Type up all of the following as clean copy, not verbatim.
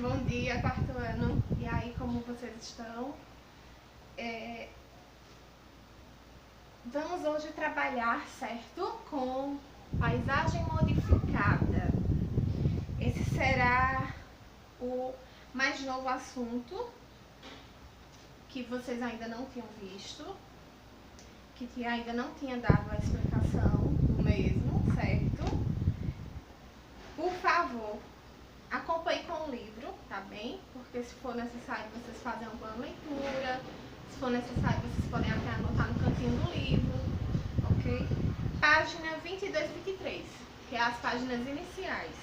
Bom dia, quarto ano. E aí, como vocês estão? Vamos hoje trabalhar, certo? Com paisagem modificada. Esse será o mais novo assunto que vocês ainda não tinham visto, que ainda não tinha dado a explicação do mesmo, certo? Por favor, acompanhe com o livro, tá bem? Porque se for necessário vocês fazem alguma leitura, se for necessário vocês podem até anotar no cantinho do livro, ok? Página 22 e 23, que é as páginas iniciais.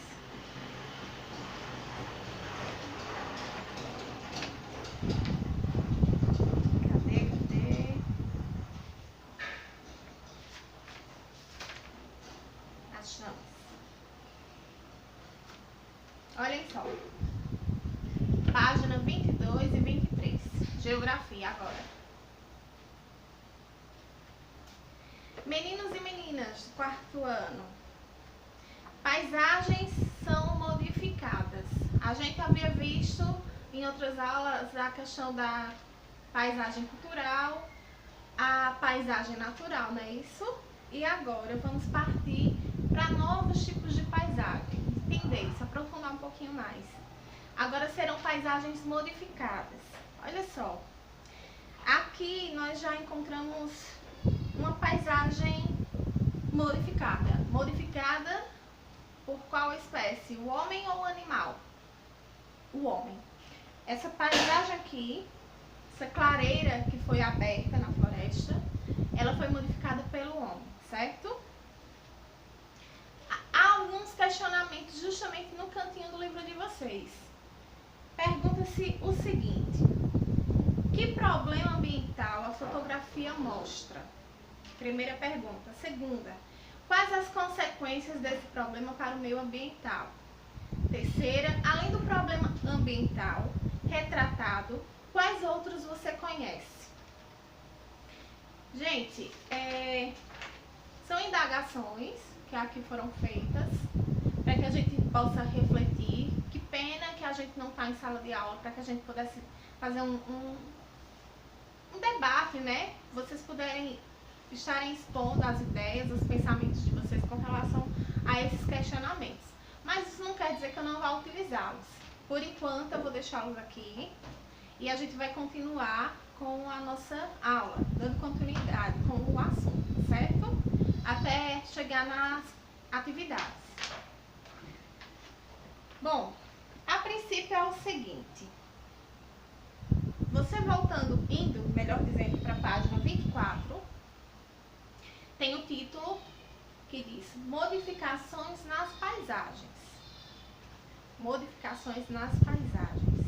Cadê? Achamos. Olhem só. Página 22 e 23. Geografia agora. Meninos e meninas do quarto ano. Paisagens são modificadas. A gente havia visto em outras aulas a questão da paisagem cultural, a paisagem natural, não é isso? E agora vamos partir para novos tipos de paisagem. Entender, se aprofundar um pouquinho mais. Agora serão paisagens modificadas. Olha só. Aqui nós já encontramos uma paisagem modificada. Modificada por qual espécie? O homem ou o animal? O homem. Essa paisagem aqui, essa clareira que foi aberta na floresta, ela foi modificada pelo homem, certo? Há alguns questionamentos justamente no cantinho do livro de vocês. Pergunta-se o seguinte: que problema ambiental a fotografia mostra? Primeira pergunta. Segunda, quais as consequências desse problema para o meio ambiental? Terceira, além do problema ambiental retratado, quais outros você conhece? Gente, são indagações que aqui foram feitas para que a gente possa refletir. Que pena que a gente não está em sala de aula para que a gente pudesse fazer um debate, né? Vocês puderem estarem expondo as ideias, os pensamentos de vocês com relação a esses questionamentos. Mas isso não quer dizer que eu não vá utilizá-los. Por enquanto eu vou deixá-los aqui e a gente vai continuar com a nossa aula, dando continuidade com o assunto, certo? Até chegar nas atividades. Bom, a princípio é o seguinte. Você indo, melhor dizendo, para a página 24, tem o título que diz Modificações nas paisagens. Modificações nas paisagens.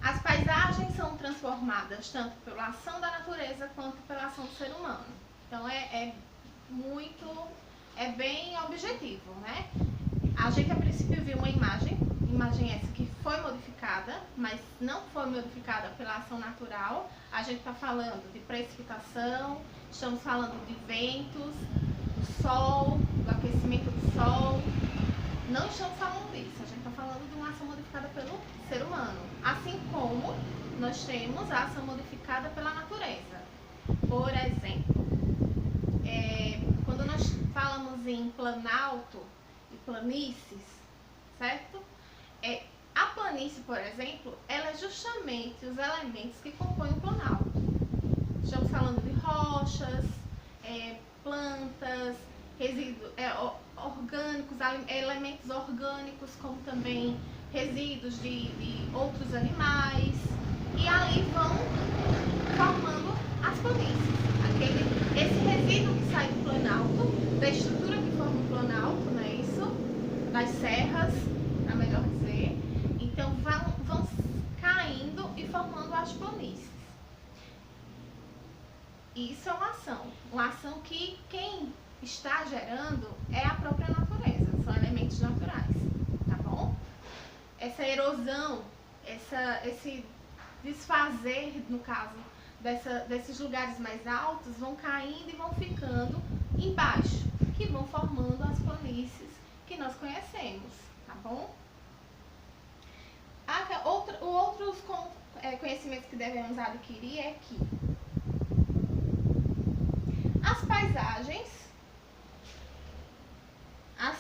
As paisagens são transformadas tanto pela ação da natureza quanto pela ação do ser humano. Então é bem objetivo, né? A gente a princípio viu uma imagem essa que foi modificada, mas não foi modificada pela ação natural. A gente está falando de precipitação, estamos falando de ventos, do sol, do aquecimento do sol. Não estamos falando disso, a gente está falando de uma ação modificada pelo ser humano. Assim como nós temos a ação modificada pela natureza. Por exemplo, quando nós falamos em planalto e planícies, certo? A planície, por exemplo, ela é justamente os elementos que compõem o planalto. Estamos falando de rochas, plantas, resíduos orgânicos, elementos orgânicos, como também resíduos de outros animais. E ali vão formando as planícies. Esse resíduo que sai do planalto, da estrutura que forma o planalto, não é isso? Das serras, para melhor dizer. Então vão caindo e formando as planícies. Isso é uma ação que quem está gerando é a própria natureza, são elementos naturais, tá bom? Essa erosão, esse desfazer, no caso, desses lugares mais altos, vão caindo e vão ficando embaixo, que vão formando as planícies que nós conhecemos, tá bom? Outros conhecimentos que devemos adquirir é que as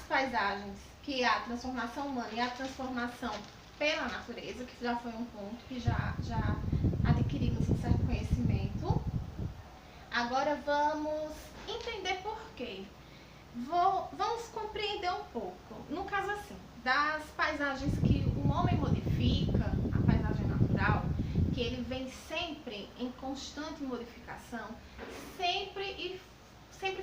paisagens que a transformação humana e a transformação pela natureza, que já foi um ponto que já adquirimos um certo conhecimento. Agora vamos entender por quê. Vamos compreender um pouco. No caso assim, das paisagens que o homem modifica, a paisagem natural, que ele vem sempre em constante modificação, sempre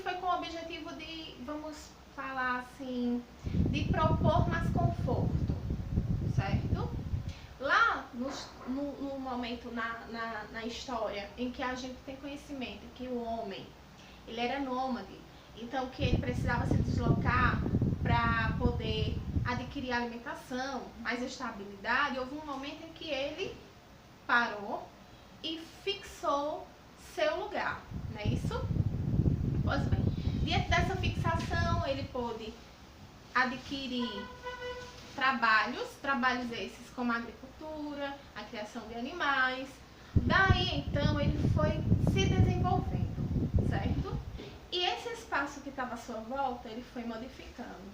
foi com o objetivo de, vamos falar assim, de propor mais conforto, certo? Lá no momento na história em que a gente tem conhecimento que o homem ele era nômade, então que ele precisava se deslocar para poder adquirir alimentação, mais estabilidade, houve um momento em que ele parou e fixou seu lugar, não é isso? Pois bem, diante dessa fixação ele pôde adquirir trabalhos esses como a agricultura, a criação de animais. Daí então ele foi se desenvolvendo, certo? E esse espaço que estava à sua volta ele foi modificando.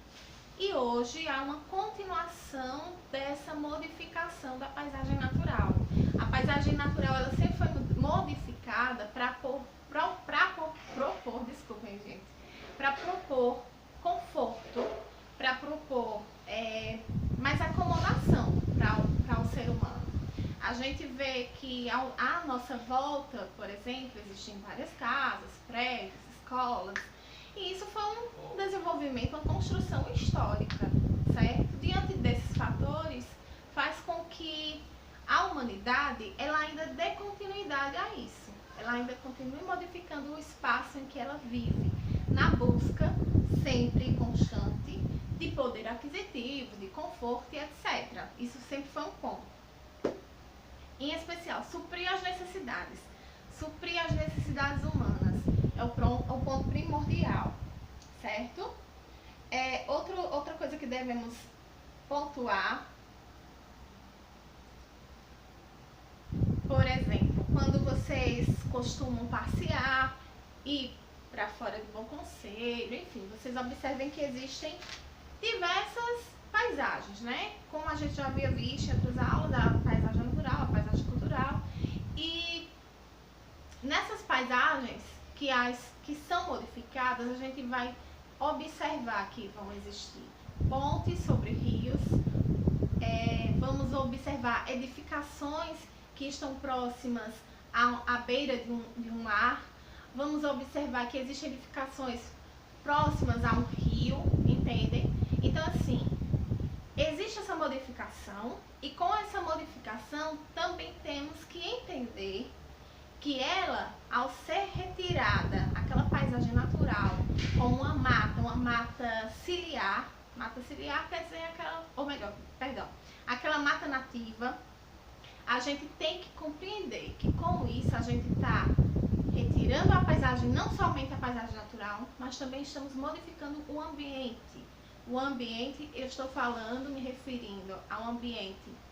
E hoje há uma continuação dessa modificação da paisagem natural. A paisagem natural ela sempre foi modificada para propor conforto, para propor mais acomodação para o ser humano. A gente vê que à nossa volta, por exemplo, existem várias casas, prédios, escolas, e isso foi um desenvolvimento, uma construção histórica, certo? Diante desses fatores, faz com que a humanidade ela ainda dê continuidade a isso. Ela ainda continue modificando o espaço em que ela vive, na busca sempre constante de poder aquisitivo, de conforto e etc. Isso sempre foi um ponto. Em especial, suprir as necessidades humanas é o ponto primordial, certo? Outra coisa que devemos pontuar, por exemplo, quando vocês costumam passear, ir para fora de Bom Conselho, enfim, vocês observem que existem diversas paisagens, né? Como a gente já havia visto em outras aulas, a paisagem natural, a paisagem cultural. E nessas paisagens que são modificadas, a gente vai observar que vão existir pontes sobre rios, vamos observar edificações que estão próximas à beira de um mar, vamos observar que existem edificações próximas a um rio, entendem? Então, assim, existe essa modificação e com essa modificação também temos que entender que ela, ao ser retirada, aquela paisagem natural, como uma mata ciliar quer dizer aquela mata nativa, a gente tem que compreender que com isso a gente está retirando a paisagem, não somente a paisagem natural, mas também estamos modificando o ambiente. O ambiente, eu estou falando, me referindo ao ambiente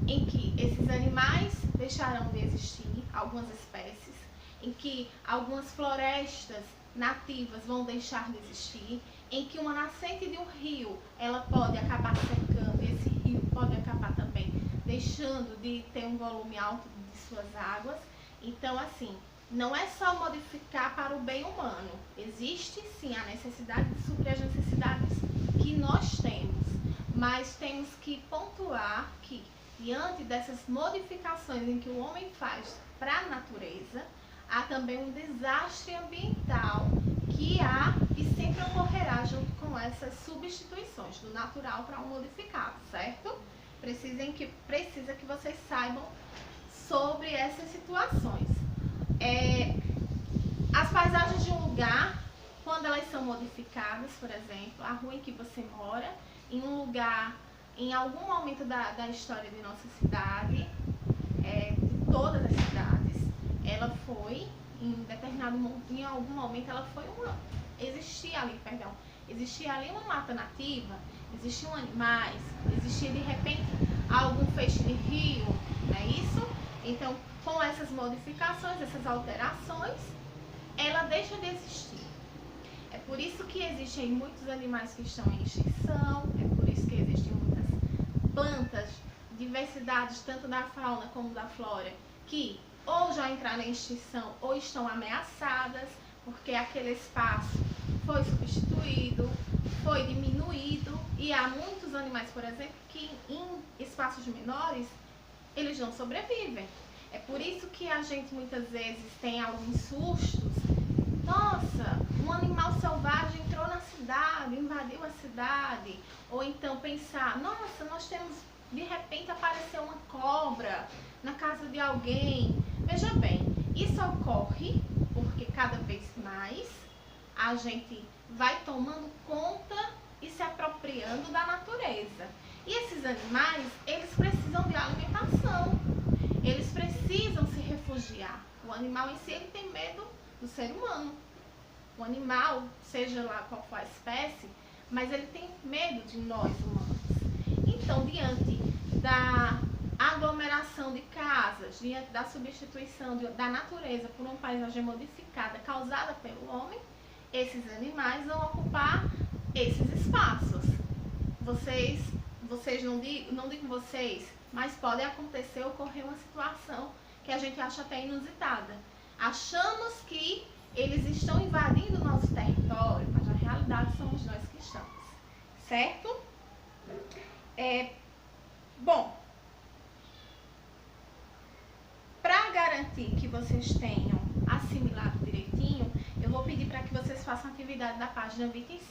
em que esses animais deixarão de existir, algumas espécies, em que algumas florestas nativas vão deixar de existir, em que uma nascente de um rio, ela pode acabar secando, e esse rio pode acabar também deixando de ter um volume alto de suas águas. Então, assim, não é só modificar para o bem humano. Existe, sim, a necessidade de suprir as necessidades que nós temos. Mas temos que pontuar que, diante dessas modificações em que o homem faz para a natureza, há também um desastre ambiental que há e sempre ocorrerá junto com essas substituições do natural para o modificado, certo? Precisa que vocês saibam sobre essas situações. As paisagens de um lugar, quando elas são modificadas, por exemplo, a rua em que você mora, em um lugar, em algum momento da história de nossa cidade, de todas as cidades, ela foi, em algum momento, existia ali, existia ali uma mata nativa, existiam animais, existia de repente algum feixe de rio, não é isso? Então, com essas modificações, essas alterações, ela deixa de existir. É por isso que existem muitos animais que estão em extinção, é por isso que existem muitas plantas, diversidades tanto da fauna como da flora, que ou já entraram em extinção ou estão ameaçadas, porque aquele espaço foi substituído, foi diminuído, e há muitos animais, por exemplo, que em espaços menores eles não sobrevivem. É por isso que a gente muitas vezes tem alguns sustos. Nossa, um animal selvagem entrou na cidade, invadiu a cidade. Ou então pensar, nossa, nós temos, de repente apareceu uma cobra na casa de alguém. Veja bem, isso ocorre porque cada vez mais a gente vai tomando conta e se apropriando da natureza. E esses animais, eles precisam de alimentação, eles precisam se refugiar. O animal em si, ele tem medo do ser humano. O animal, seja lá qual for a espécie, mas ele tem medo de nós humanos. Então, diante da aglomeração de casas, diante da substituição da natureza por uma paisagem modificada causada pelo homem, esses animais vão ocupar esses espaços. Vocês não digo vocês, mas pode acontecer, ocorrer uma situação que a gente acha até inusitada. Achamos que eles estão invadindo o nosso território, mas na realidade somos nós que estamos, certo? Bom, para garantir que vocês tenham assimilado direitinho, eu vou pedir para que vocês façam a atividade da página 25.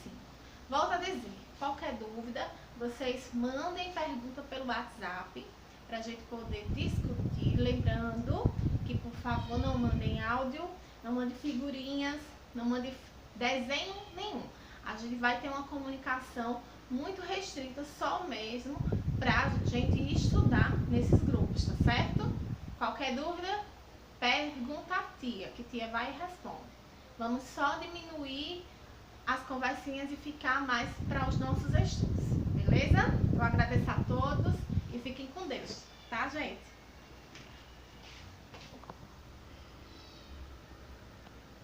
Volto a dizer, qualquer dúvida, vocês mandem pergunta pelo WhatsApp para a gente poder discutir. Lembrando que, por favor, não mandem áudio, não mandem figurinhas, não mandem desenho nenhum. A gente vai ter uma comunicação muito restrita, só mesmo para a gente estudar nesses grupos, tá certo? Qualquer dúvida, pergunta a tia, que tia vai e responde. Vamos só diminuir as conversinhas e ficar mais para os nossos estudos, beleza? Eu agradeço a todos e fiquem com Deus, tá, gente?